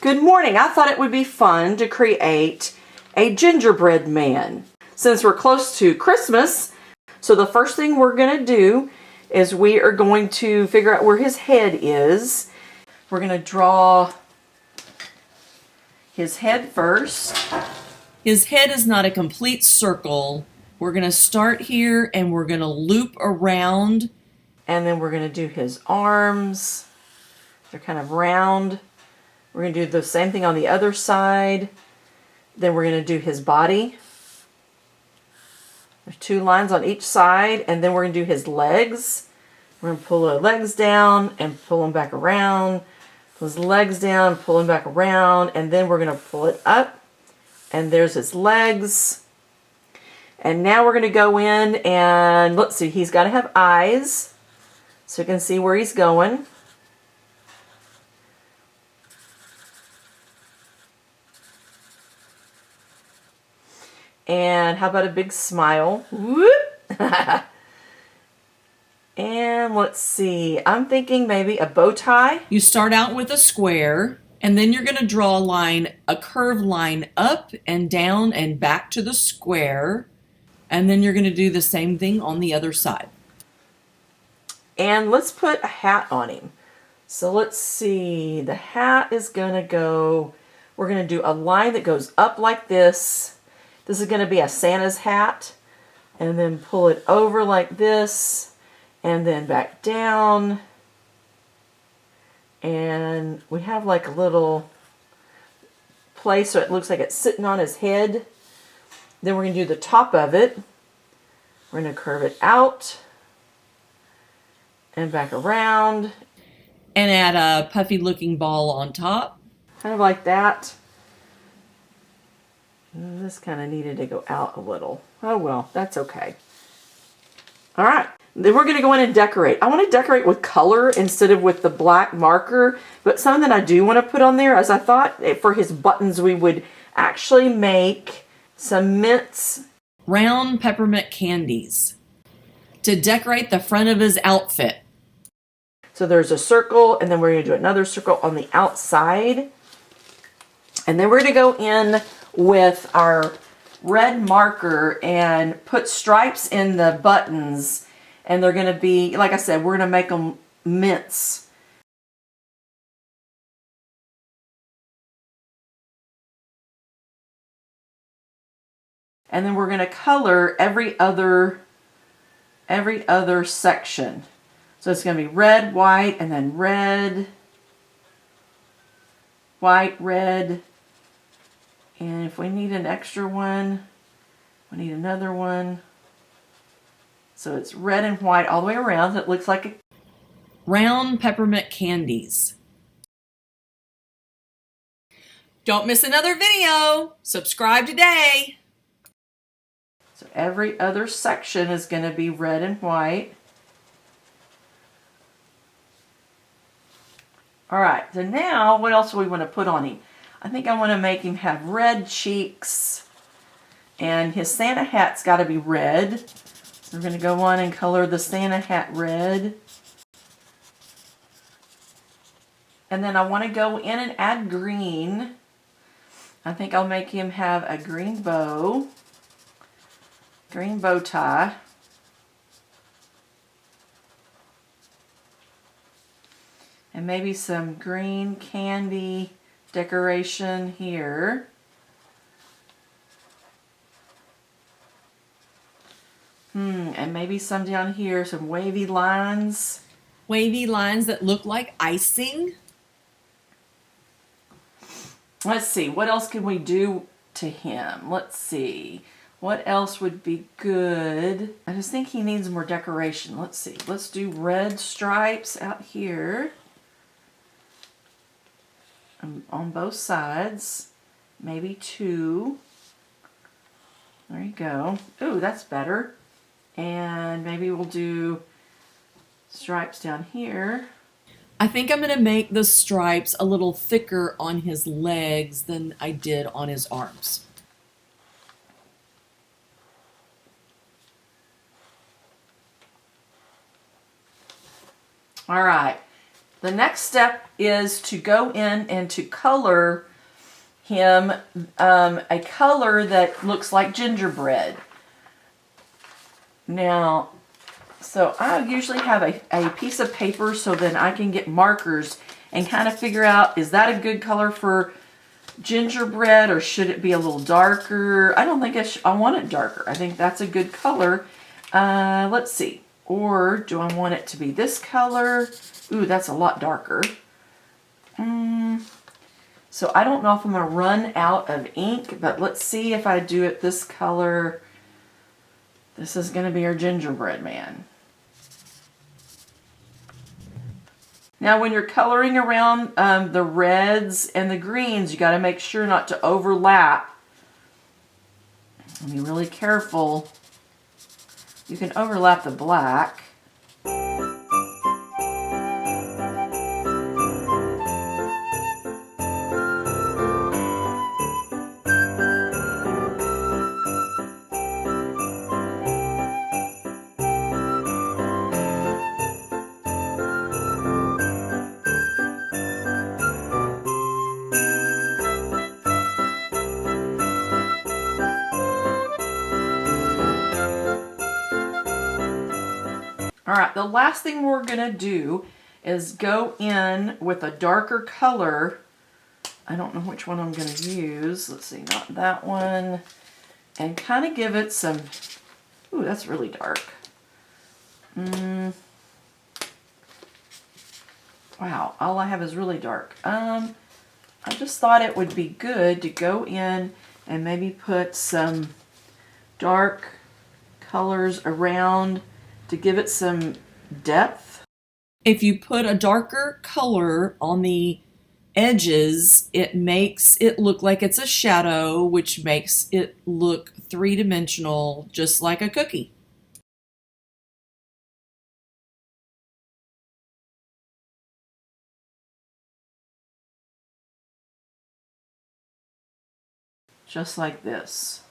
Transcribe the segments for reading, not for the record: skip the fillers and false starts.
Good morning. I thought it would be fun to create a gingerbread man since we're close to Christmas. So the first thing we're going to do is we are going to figure out where his head is. We're going to draw his head first. His head is not a complete circle. We're going to start here and we're going to loop around, and then we're going to do his arms. They're kind of round. We're going to do the same thing on the other side. Then we're going to do his body. There's 2 lines on each side, and then we're going to do his legs. We're going to pull the legs down and pull them back around. Pull his legs down, pull him back around, and then we're going to pull it up. And there's his legs. And now we're going to go in and let's see, he's got to have eyes so you can see where he's going. And how about a big smile? Whoop! And let's see, I'm thinking maybe a bow tie. You start out with a square, and then you're going to draw a line, a curved line up and down and back to the square. And then you're going to do the same thing on the other side. And let's put a hat on him. So let's see, the hat is going to go, we're going to do a line that goes up like this. This is going to be a Santa's hat, and then pull it over like this, and then back down. And we have like a little place so it looks like it's sitting on his head. Then we're going to do the top of it. We're going to curve it out and back around. And add a puffy looking ball on top. Kind of like that. This kind of needed to go out a little. Oh well, that's okay. All right, then we're going to go in and decorate. I want to decorate with color instead of with the black marker, but something that I do want to put on there is I thought for his buttons we would actually make some mints, round peppermint candies to decorate the front of his outfit. So there's a circle, and then we're going to do another circle on the outside. And then we're going to go in with our red marker and put stripes in the buttons, and they're going to be, like I said, we're going to make them mints. And then we're going to color every other section. So it's going to be red, white, and then red, white, red. And if we need an extra one, we need another one. So it's red and white all the way around. So it looks like a round peppermint candies. Don't miss another video. Subscribe today. So every other section is going to be red and white. All right, so now what else do we want to put on him? I think I want to make him have red cheeks, and his Santa hat's got to be red. So we're going to go on and color the Santa hat red. And then I want to go in and add green. I think I'll make him have a green bow tie. And maybe some green candy decoration here. And maybe some down here, some wavy lines. Wavy lines that look like icing. Let's see, what else can we do to him? Let's see, what else would be good? I just think he needs more decoration. Let's see, let's do red stripes out here. On both sides, maybe 2. There you go. Ooh, that's better. And maybe we'll do stripes down here. I think I'm going to make the stripes a little thicker on his legs than I did on his arms. All right. The next step is to go in and to color him a color that looks like gingerbread. Now, so I usually have a piece of paper so then I can get markers and kind of figure out, is that a good color for gingerbread or should it be a little darker? I don't think I want it darker. I think that's a good color. Let's see. Or do I want it to be this color? Ooh, that's a lot darker. So I don't know if I'm going to run out of ink, but let's see if I do it this color. This is going to be our gingerbread man. Now when you're coloring around the reds and the greens, you got to make sure not to overlap. And be really careful. You can overlap the black. Alright, the last thing we're going to do is go in with a darker color. I don't know which one I'm going to use. Let's see, not that one. And kind of give it some... Ooh, that's really dark. Wow, all I have is really dark. I just thought it would be good to go in and maybe put some dark colors around to give it some depth. If you put a darker color on the edges, it makes it look like it's a shadow, which makes it look three-dimensional, just like a cookie. Just like this.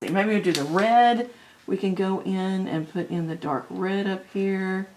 Maybe we'll do the red. We can go in and put in the dark red up here.